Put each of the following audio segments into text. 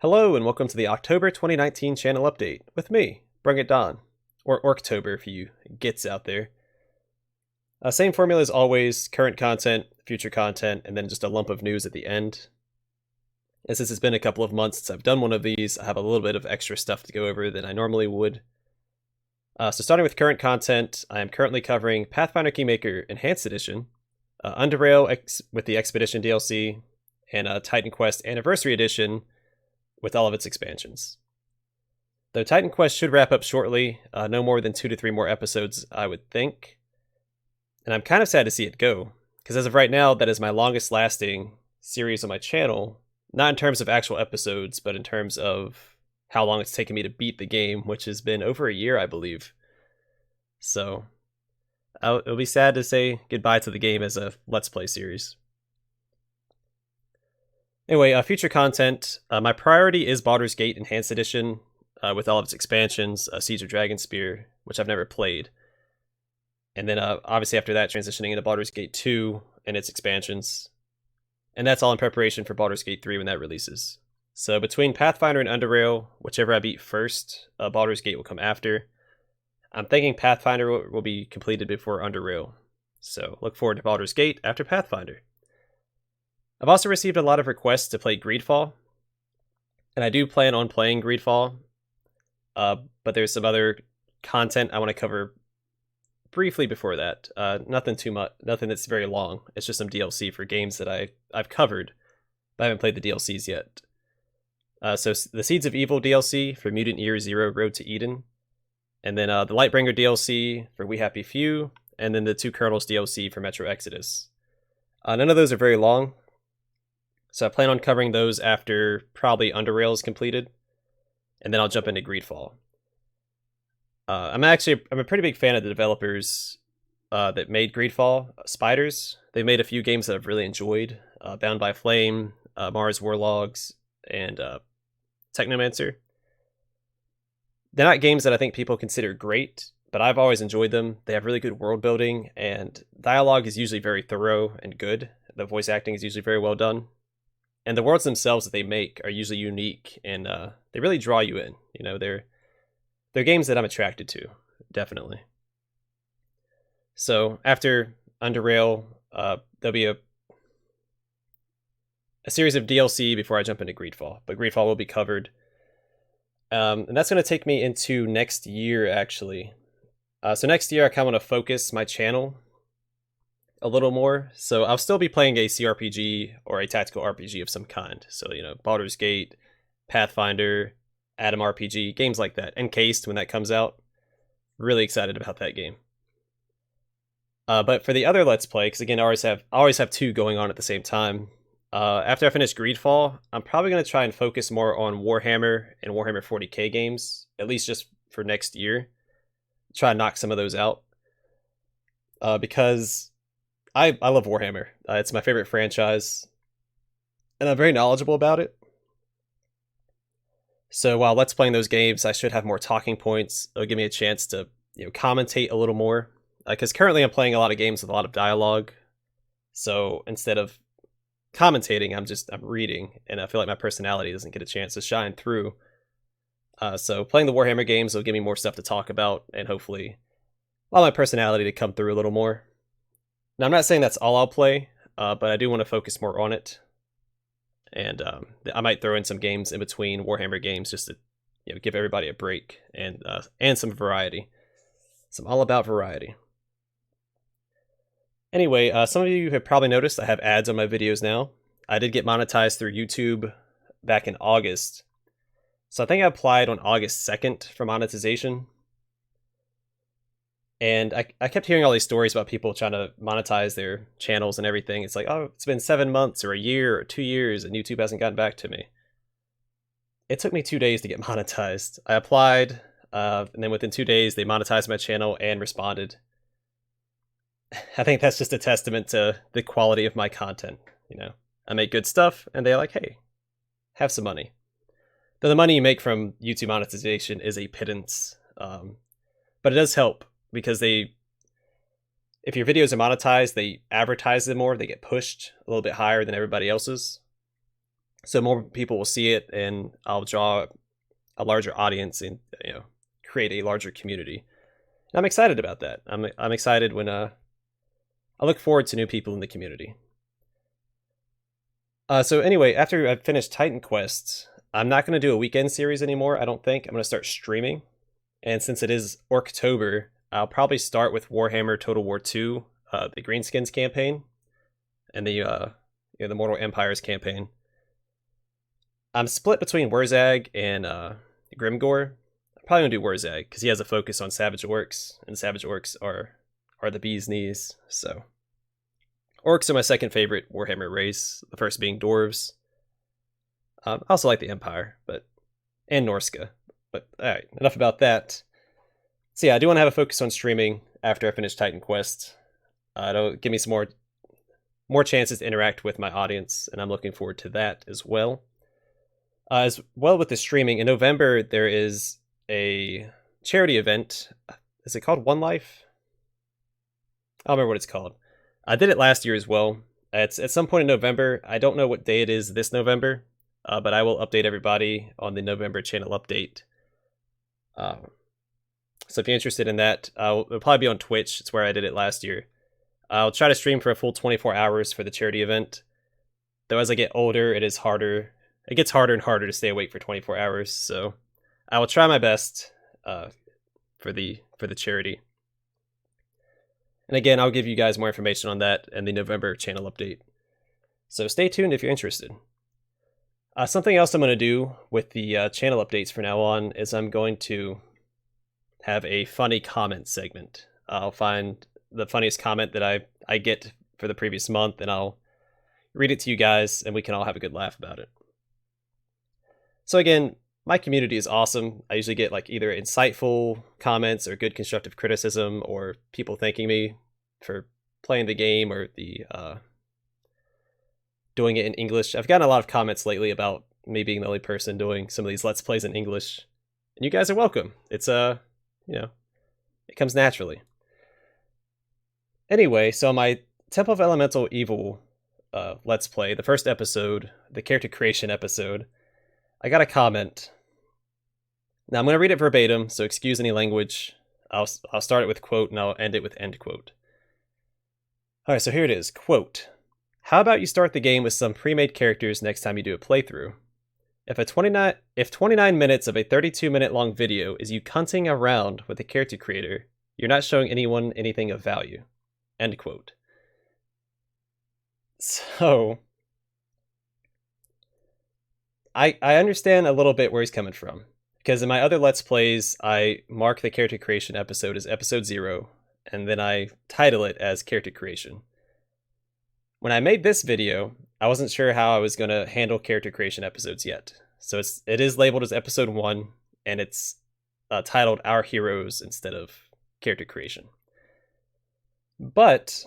Hello and welcome to the October 2019 channel update with me, BringItDon, or Orktober if you gets out there. Same formula as always, current content, future content, and then just a lump of news at the end. As this has been a couple of months since I've done one of these, I have a little bit of extra stuff to go over than I normally would. So starting with current content, I am currently covering Pathfinder Kingmaker Enhanced Edition, Underrail with the Expedition DLC, and Titan Quest Anniversary Edition with all of its expansions. Though Titan Quest should wrap up shortly, no more than 2 to 3 more episodes, I would think. And I'm kind of sad to see it go, because as of right now, that is my longest lasting series on my channel, not in terms of actual episodes, but in terms of how long it's taken me to beat the game, which has been over a year, I believe. So, it'll be sad to say goodbye to the game as a Let's Play series. Anyway, future content. My priority is Baldur's Gate Enhanced Edition with all of its expansions, Siege of Dragonspear, which I've never played. And then obviously after that, transitioning into Baldur's Gate 2 and its expansions. And that's all in preparation for Baldur's Gate 3 when that releases. So between Pathfinder and Underrail, whichever I beat first, Baldur's Gate will come after. I'm thinking Pathfinder will be completed before Underrail. So look forward to Baldur's Gate after Pathfinder. I've also received a lot of requests to play Greedfall, and I do plan on playing Greedfall, but there's some other content I want to cover briefly before that. Nothing too much, nothing that's very long. It's just some DLC for games that I've covered, but I haven't played the DLCs yet. So the Seeds of Evil DLC for Mutant Year Zero Road to Eden, and then the Lightbringer DLC for We Happy Few, and then the Two Kernels DLC for Metro Exodus. None of those are very long. So I plan on covering those after probably Underrail is completed, and then I'll jump into Greedfall. I'm a pretty big fan of the developers that made Greedfall, Spiders. They made a few games that I've really enjoyed, Bound by Flame, Mars Warlogs, and Technomancer. They're not games that I think people consider great, but I've always enjoyed them. They have really good world building, and dialogue is usually very thorough and good. The voice acting is usually very well done. And the worlds themselves that they make are usually unique, and they really draw you in. You know, they're games that I'm attracted to, definitely. So after Underrail, there'll be a series of DLC before I jump into Greedfall, but Greedfall will be covered. And that's going to take me into next year, actually. So next year, I kind of want to focus my channel a little more. So I'll still be playing a CRPG or a tactical RPG of some kind. So, you know, Baldur's Gate, Pathfinder, Atom RPG, games like that. Encased when that comes out. Really excited about that game. But for the other Let's Play, because again, I always have two going on at the same time. After I finish Greedfall, I'm probably going to try and focus more on Warhammer and Warhammer 40k games, at least just for next year. Try and knock some of those out. Because I love Warhammer. It's my favorite franchise, and I'm very knowledgeable about it. So while Let's Playing those games, I should have more talking points. It'll give me a chance to commentate a little more. Because currently I'm playing a lot of games with a lot of dialogue. So instead of commentating, I'm reading, and I feel like my personality doesn't get a chance to shine through. So playing the Warhammer games will give me more stuff to talk about, and hopefully allow my personality to come through a little more. Now, I'm not saying that's all I'll play, but I do want to focus more on it. And I might throw in some games in between Warhammer games just to give everybody a break and some variety. So I'm all about variety. Anyway, some of you have probably noticed I have ads on my videos now. I did get monetized through YouTube back in August. So I think I applied on August 2nd for monetization. And I kept hearing all these stories about people trying to monetize their channels and everything. It's like, oh, it's been 7 months or a year or 2 years and YouTube hasn't gotten back to me. It took me 2 days to get monetized. I applied, and then within 2 days, they monetized my channel and responded. I think that's just a testament to the quality of my content. I make good stuff, and they're like, hey, have some money. Though the money you make from YouTube monetization is a pittance, but it does help. Because if your videos are monetized, they advertise them more, they get pushed a little bit higher than everybody else's. so more people will see it, and I'll draw a larger audience and create a larger community. And I'm excited about that. I'm excited when I look forward to new people in the community. So anyway, after I've finished Titan Quest, I'm not going to do a weekend series anymore. I don't think I'm going to start streaming, and since it is Orktober, I'll probably start with Warhammer Total War 2, the Greenskins campaign, and the Mortal Empires campaign. I'm split between Wurzag and Grimgor. I'm probably gonna do Wurzag because he has a focus on Savage Orcs, and Savage Orcs are the bee's knees. So Orcs are my second favorite Warhammer race. The first being Dwarves. I also like the Empire, and Norska. But all right, enough about that. So yeah, I do want to have a focus on streaming after I finish Titan Quest. It'll give me some more chances to interact with my audience, and I'm looking forward to that as well. As well with the streaming, in November there is a charity event. Is it called One Life? I don't remember what it's called. I did it last year as well. It's at some point in November. I don't know what day it is this November, but I will update everybody on the November channel update. So if you're interested in that, it'll probably be on Twitch. It's where I did it last year. I'll try to stream for a full 24 hours for the charity event. Though as I get older, it is harder. It gets harder and harder to stay awake for 24 hours. So I will try my best for the charity. And again, I'll give you guys more information on that in the November channel update. So stay tuned if you're interested. Something else I'm going to do with the channel updates from now on is I'm going to have a funny comment segment. I'll find the funniest comment that I get for the previous month, and I'll read it to you guys, and we can all have a good laugh about it. So again, my community is awesome. I usually get like either insightful comments or good constructive criticism, or people thanking me for playing the game or the doing it in English. I've gotten a lot of comments lately about me being the only person doing some of these Let's Plays in English, and you guys are welcome. It's it comes naturally. Anyway, so my Temple of Elemental Evil Let's Play, the first episode, the character creation episode, I got a comment. Now I'm going to read it verbatim, so excuse any language. I'll start it with quote, and I'll end it with end quote. Alright, so here it is. Quote, "How about you start the game with some pre-made characters next time you do a playthrough? If 29 minutes of a 32-minute long video is you cunting around with a character creator, you're not showing anyone anything of value." End quote. So I understand a little bit where he's coming from, because in my other Let's Plays, I mark the character creation episode as episode 0, and then I title it as character creation. When I made this video, I wasn't sure how I was going to handle character creation episodes yet. So it is labeled as episode 1, and it's titled Our Heroes instead of character creation. But,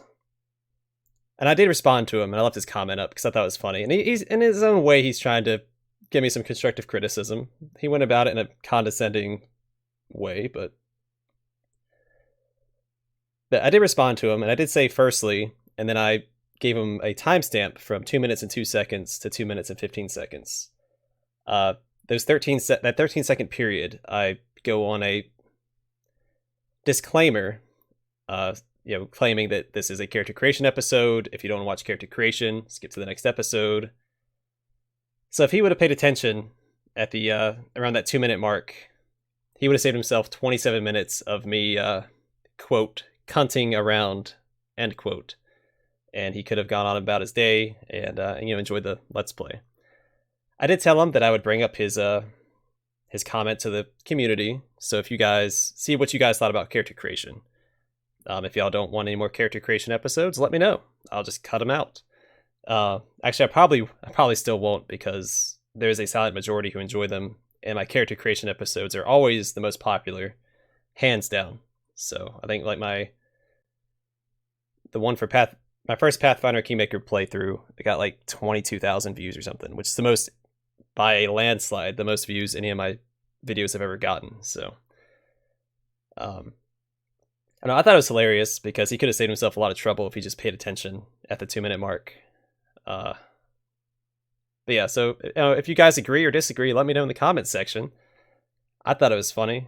and I did respond to him, and I left his comment up because I thought it was funny. And he's in his own way, he's trying to give me some constructive criticism. He went about it in a condescending way, but I did respond to him, and I did say firstly, and then I gave him a timestamp from 2 minutes and 2 seconds to 2 minutes and 15 seconds. That 13-second period, I go on a disclaimer, claiming that this is a character creation episode. If you don't want to watch character creation, skip to the next episode. So if he would have paid attention at the around that 2-minute mark, he would have saved himself 27 minutes of me quote cunting around, end quote, and he could have gone on about his day and enjoyed the Let's Play. I did tell him that I would bring up his comment to the community. So if you guys see what you guys thought about character creation, if y'all don't want any more character creation episodes, let me know. I'll just cut them out. Actually, I probably still won't, because there's a silent majority who enjoy them, and my character creation episodes are always the most popular, hands down. So I think like my first Pathfinder Kingmaker playthrough, it got like 22,000 views or something, which is the most, by a landslide, the most views any of my videos have ever gotten. So I thought it was hilarious because he could have saved himself a lot of trouble if he just paid attention at the 2-minute mark. But yeah, so if you guys agree or disagree, let me know in the comments section. I thought it was funny.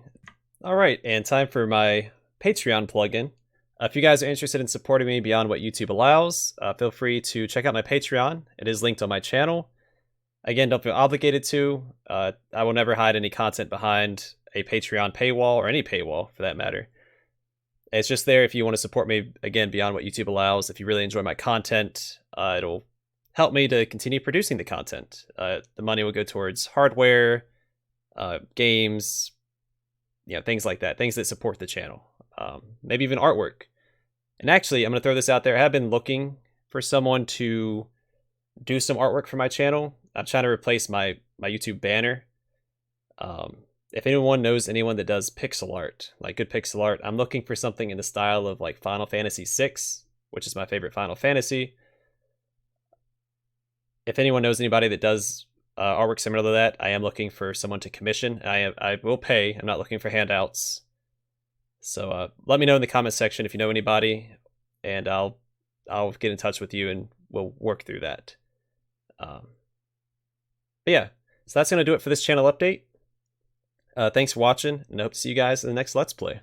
All right, and time for my Patreon plugin. If you guys are interested in supporting me beyond what YouTube allows, feel free to check out my Patreon. It is linked on my channel. Again, don't feel obligated to. I will never hide any content behind a Patreon paywall or any paywall for that matter. It's just there if you want to support me, again, beyond what YouTube allows. If you really enjoy my content, it'll help me to continue producing the content. The money will go towards hardware, games, things like that, things that support the channel, maybe even artwork. And actually, I'm going to throw this out there. I have been looking for someone to do some artwork for my channel. I'm trying to replace my YouTube banner. If anyone knows anyone that does pixel art, like good pixel art, I'm looking for something in the style of like Final Fantasy VI, which is my favorite Final Fantasy. If anyone knows anybody that does artwork similar to that, I am looking for someone to commission. I will pay. I'm not looking for handouts. So let me know in the comment section if you know anybody, and I'll get in touch with you and we'll work through that. But yeah, so that's going to do it for this channel update. Thanks for watching, and I hope to see you guys in the next Let's Play.